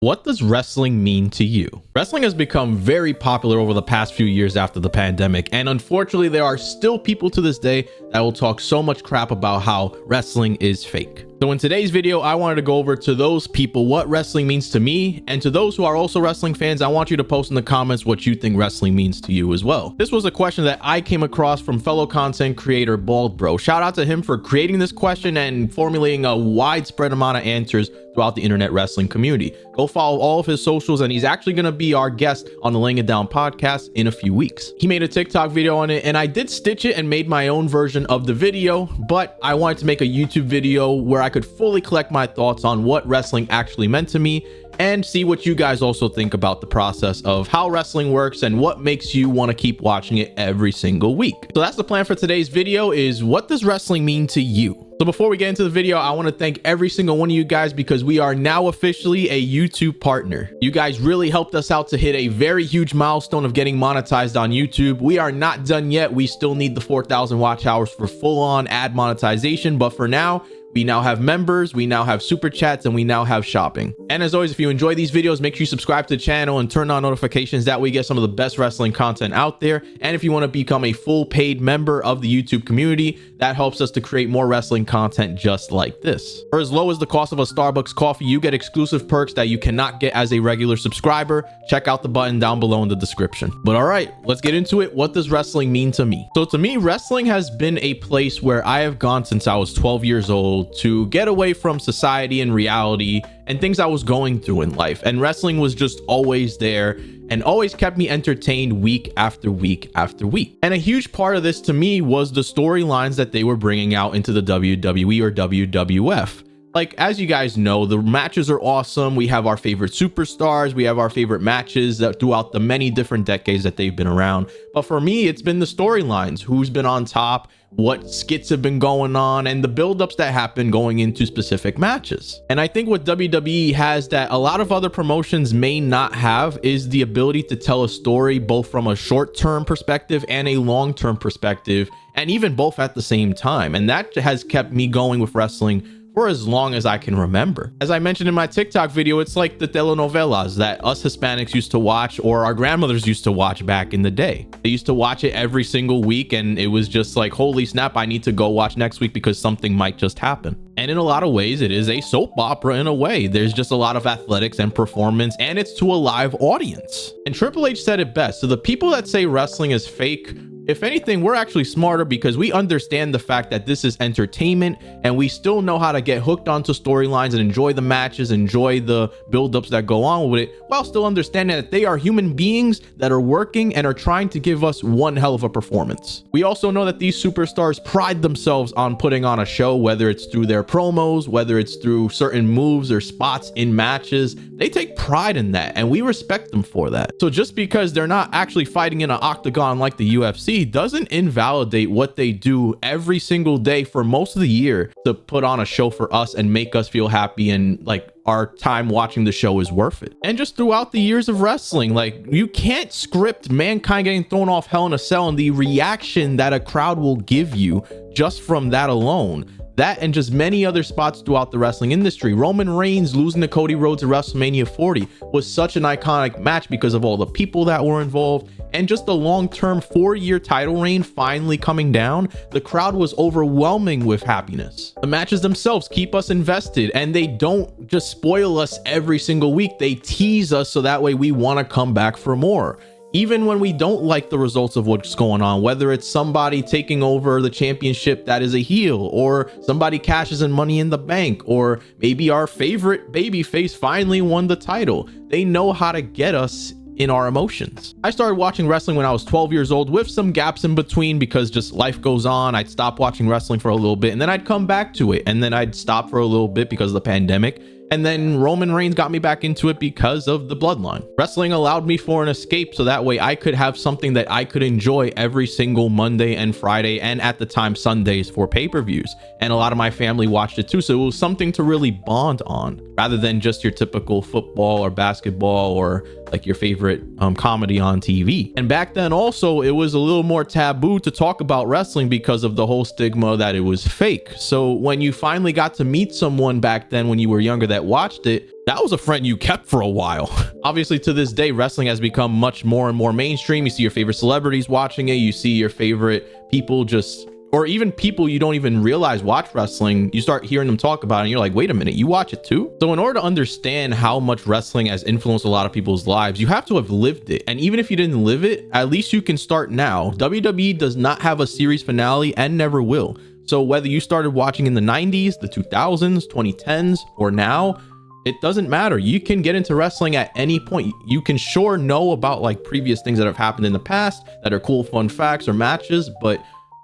What does wrestling mean to you? Wrestling has become very popular over the past few years after the pandemic, and unfortunately there are still people to this day that will talk so much crap about how wrestling is fake. So in today's video, I wanted to go over to those people what wrestling means to me, and to those who are also wrestling fans, I want you to post in the comments what you think wrestling means to you as well. This was a question that I came across from fellow content creator Bald Bro. Shout out to him for creating this question and formulating a widespread amount of answers throughout the internet wrestling community. Go follow all of his socials, and he's actually going to be our guest on the Laying It Down podcast in a few weeks. He made a TikTok video on it, and I did stitch it and made my own version of the video, but I wanted to make a YouTube video where I could fully collect my thoughts on what wrestling actually meant to me and see what you guys also think about the process of how wrestling works and what makes you want to keep watching it every single week. So that's the plan for today's video, is what does wrestling mean to you? So before we get into the video, I want to thank every single one of you guys because we are now officially a YouTube partner. You guys really helped us out to hit a very huge milestone of getting monetized on YouTube. We are not done yet. We still need the 4,000 watch hours for full-on ad monetization, but for now, we now have members, we now have super chats, and we now have shopping. And as always, if you enjoy these videos, make sure you subscribe to the channel and turn on notifications. That way you get some of the best wrestling content out there. And if you want to become a full paid member of the YouTube community, that helps us to create more wrestling content just like this. For as low as the cost of a Starbucks coffee, you get exclusive perks that you cannot get as a regular subscriber. Check out the button down below in the description. But all right, let's get into it. What does wrestling mean to me? So to me, wrestling has been a place where I have gone since I was 12 years old to get away from society and reality and things I was going through in life. And wrestling was just always there and always kept me entertained week after week after week. And a huge part of this to me was the storylines that they were bringing out into the WWE or WWF. Like, as you guys know, the matches are awesome. We have our favorite superstars. We have our favorite matches that throughout the many different decades that they've been around. But for me, it's been the storylines, who's been on top, what skits have been going on, and the buildups that happen going into specific matches. And I think what WWE has that a lot of other promotions may not have is the ability to tell a story both from a short-term perspective and a long-term perspective, and even both at the same time. And that has kept me going with wrestling for as long as I can remember. As I mentioned in my TikTok video, it's like the telenovelas that us Hispanics used to watch, or our grandmothers used to watch back in the day. They used to watch it every single week, and it was just like, holy snap, I need to go watch next week because something might just happen. And in a lot of ways, it is a soap opera in a way. There's just a lot of athletics and performance, and it's to a live audience. And Triple H said it best. So the people that say wrestling is fake, if anything, we're actually smarter because we understand the fact that this is entertainment, and we still know how to get hooked onto storylines and enjoy the matches, enjoy the buildups that go on with it, while still understanding that they are human beings that are working and are trying to give us one hell of a performance. We also know that these superstars pride themselves on putting on a show, whether it's through their promos, whether it's through certain moves or spots in matches. They take pride in that, and we respect them for that. So just because they're not actually fighting in an octagon like the UFC doesn't invalidate what they do every single day for most of the year to put on a show for us and make us feel happy, and like our time watching the show is worth it. And just throughout the years of wrestling, like, you can't script Mankind getting thrown off Hell in a Cell and the reaction that a crowd will give you just from that alone. That and just many other spots throughout the wrestling industry. Roman Reigns losing to Cody Rhodes at WrestleMania 40 was such an iconic match because of all the people that were involved, and just the long-term 4-year title reign finally coming down. The crowd was overwhelming with happiness. The matches themselves keep us invested, and they don't just spoil us every single week. They tease us so that way we want to come back for more. Even when we don't like the results of what's going on, whether it's somebody taking over the championship that is a heel, or somebody cashes in Money in the Bank, or maybe our favorite babyface finally won the title, they know how to get us in our emotions. I started watching wrestling when I was 12 years old, with some gaps in between because just life goes on. I'd stop watching wrestling for a little bit, and then I'd come back to it, and then I'd stop for a little bit because of the pandemic. And then Roman Reigns got me back into it because of the bloodline. Wrestling allowed me for an escape, so that way I could have something that I could enjoy every single Monday and Friday, and at the time Sundays for pay-per-views. And a lot of my family watched it too, so it was something to really bond on, rather than just your typical football or basketball or like your favorite comedy on TV. And back then also, it was a little more taboo to talk about wrestling because of the whole stigma that it was fake. So when you finally got to meet someone back then when you were younger that that watched it, that was a friend you kept for a while. Obviously, to this day, wrestling has become much more and more mainstream. You see your favorite celebrities watching it. You see your favorite people just, or even people you don't even realize watch wrestling. You start hearing them talk about it and you're like, wait a minute, you watch it too? So in order to understand how much wrestling has influenced a lot of people's lives, you have to have lived it. And even if you didn't live it, at least you can start now. WWE does not have a series finale and never will. So whether you started watching in the 90s, the 2000s, 2010s, or now, it doesn't matter. You can get into wrestling at any point. You can sure know about like previous things that have happened in the past that are cool, fun facts or matches, but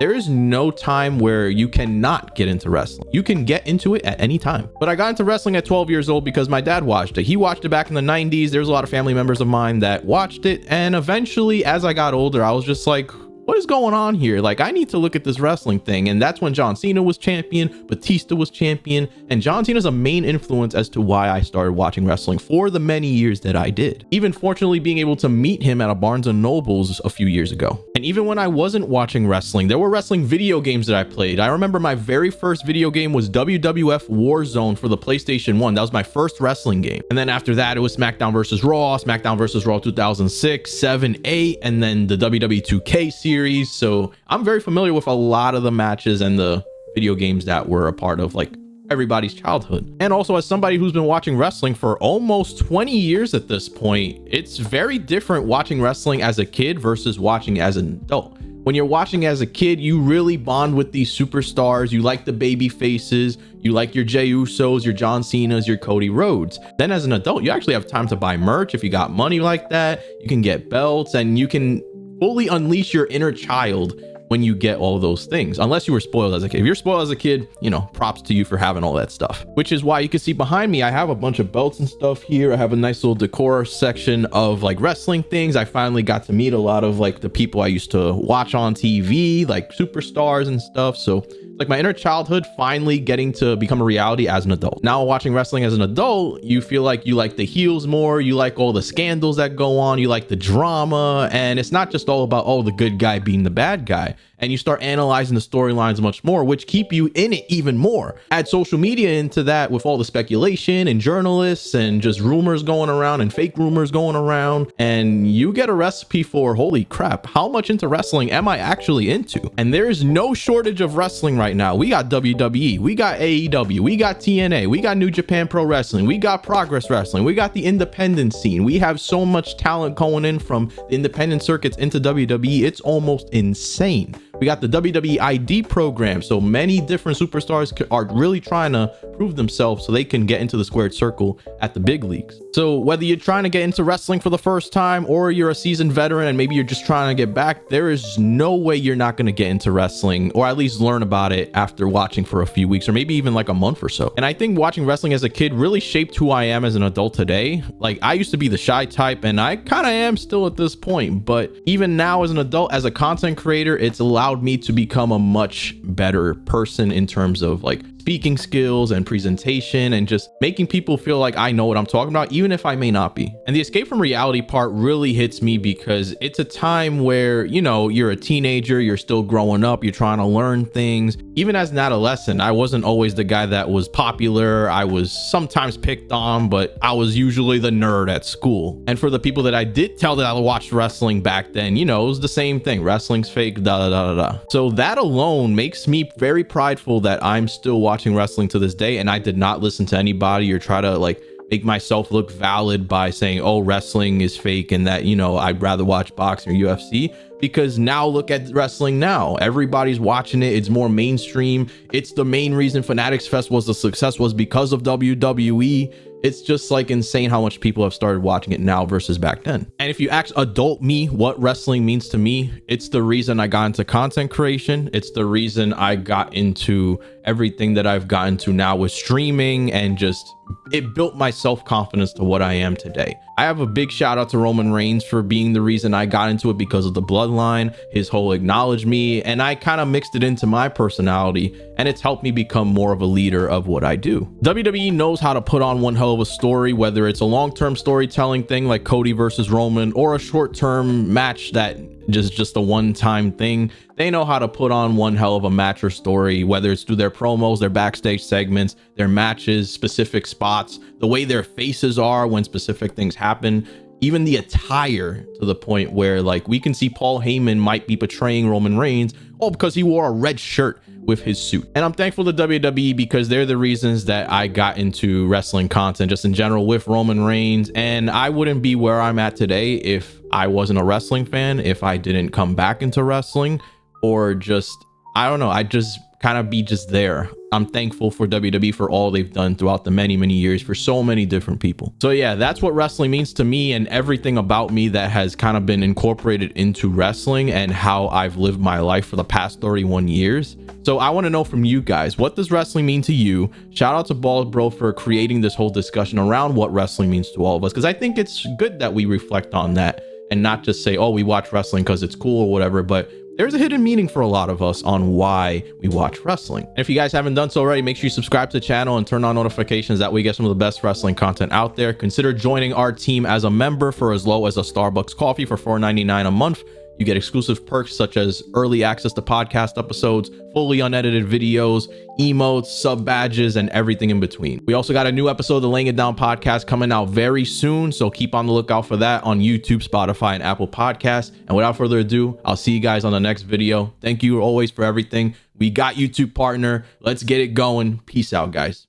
there is no time where you cannot get into wrestling. You can get into it at any time. But I got into wrestling at 12 years old because my dad watched it. He watched it back in the 90s. There's a lot of family members of mine that watched it. And eventually, as I got older, I was just like, what is going on here? Like, I need to look at this wrestling thing. And that's when John Cena was champion, Batista was champion, and John Cena's a main influence as to why I started watching wrestling for the many years that I did. Even fortunately being able to meet him at a Barnes and Noble's a few years ago. And even when I wasn't watching wrestling, there were wrestling video games that I played. I remember my very first video game was WWF Warzone for the PlayStation 1. That was my first wrestling game. And then after that, it was SmackDown vs. Raw, SmackDown vs. Raw 2006, 7, 8, and then the WWE 2K series. So I'm very familiar with a lot of the matches and the video games that were a part of like everybody's childhood. And also, as somebody who's been watching wrestling for almost 20 years at this point, it's very different watching wrestling as a kid versus watching as an adult. When you're watching as a kid, you really bond with these superstars. You like the baby faces, you like your Jey Usos, your John Cenas, your Cody Rhodes. Then as an adult, you actually have time to buy merch. If you got money like that, you can get belts and you can fully unleash your inner child when you get all those things, unless you were spoiled as a kid. If you're spoiled as a kid, you know, props to you for having all that stuff, which is why you can see behind me, I have a bunch of belts and stuff here. I have a nice little decor section of like wrestling things. I finally got to meet a lot of like the people I used to watch on TV, like superstars and stuff. So like my inner childhood finally getting to become a reality as an adult. Now watching wrestling as an adult, you feel like you like the heels more, you like all the scandals that go on, you like the drama, and it's not just all about, oh, the good guy being the bad guy. And you start analyzing the storylines much more, which keep you in it even more. Add social media into that with all the speculation and journalists and just rumors going around and fake rumors going around. And you get a recipe for, holy crap, how much into wrestling am I actually into? And there is no shortage of wrestling right now. We got WWE, we got AEW, we got TNA, we got New Japan Pro Wrestling, we got Progress Wrestling, we got the independent scene. We have so much talent going in from the independent circuits into WWE. It's almost insane. We got the WWE ID program. So many different superstars are really trying to prove themselves so they can get into the squared circle at the big leagues. So whether you're trying to get into wrestling for the first time or you're a seasoned veteran and maybe you're just trying to get back, there is no way you're not going to get into wrestling, or at least learn about it after watching for a few weeks or maybe even like a month or so. And I think watching wrestling as a kid really shaped who I am as an adult today. Like, I used to be the shy type and I kind of am still at this point, but even now as an adult, as a content creator, it's allowed me to become a much better person in terms of like speaking skills and presentation and just making people feel like I know what I'm talking about, even if I may not be. And the escape from reality part really hits me because it's a time where, you know, you're a teenager, you're still growing up, you're trying to learn things. Even as an adolescent, I wasn't always the guy that was popular. I was sometimes picked on, but I was usually the nerd at school. And for the people that I did tell that I watched wrestling back then, you know, it was the same thing. Wrestling's fake, da da da da. So that alone makes me very prideful that I'm still watching wrestling to this day, and I did not listen to anybody or try to like make myself look valid by saying, oh, wrestling is fake and that, you know, I'd rather watch boxing or UFC. Because now look at wrestling now. Everybody's watching it. It's more mainstream. It's the main reason Fanatics Fest was a success, was because of WWE. It's just like insane how much people have started watching it now versus back then. And if you ask adult me what wrestling means to me, it's the reason I got into content creation. It's the reason I got into everything that I've gotten to now with streaming, and just it built my self-confidence to what I am today. I have a big shout out to Roman Reigns for being the reason I got into it because of the bloodline, his whole acknowledge me, and I kind of mixed it into my personality, and it's helped me become more of a leader of what I do. WWE knows how to put on one hell of a story, whether it's a long-term storytelling thing like Cody versus Roman, or a short-term match that just a one-time thing. They know how to put on one hell of a match or story, whether it's through their promos, their backstage segments, their matches, specific spots, the way their faces are when specific things happen, even the attire, to the point where like we can see Paul Heyman might be betraying Roman Reigns all because he wore a red shirt with his suit. And I'm thankful to WWE because they're the reasons that I got into wrestling content just in general with Roman Reigns. And I wouldn't be where I'm at today if I wasn't a wrestling fan, if I didn't come back into wrestling, or just, I don't know, I just kind of be just there. I'm thankful for WWE for all they've done throughout the many years for so many different people. So yeah, that's what wrestling means to me, and everything about me that has kind of been incorporated into wrestling and how I've lived my life for the past 31 years. So I want to know from you guys, what does wrestling mean to you? Shout out to Bald Bro for creating this whole discussion around what wrestling means to all of us, because I think it's good that we reflect on that and not just say, oh, we watch wrestling because it's cool or whatever, but there's a hidden meaning for a lot of us on why we watch wrestling. And if you guys haven't done so already, make sure you subscribe to the channel and turn on notifications. That way you get some of the best wrestling content out there. Consider joining our team as a member for as low as a Starbucks coffee for $4.99 a month. You get exclusive perks such as early access to podcast episodes, fully unedited videos, emotes, sub badges, and everything in between. We also got a new episode of the Laying It Down podcast coming out very soon, so keep on the lookout for that on YouTube, Spotify, and Apple Podcasts. And without further ado, I'll see you guys on the next video. Thank you always for everything. We got YouTube partner. Let's get it going. Peace out, guys.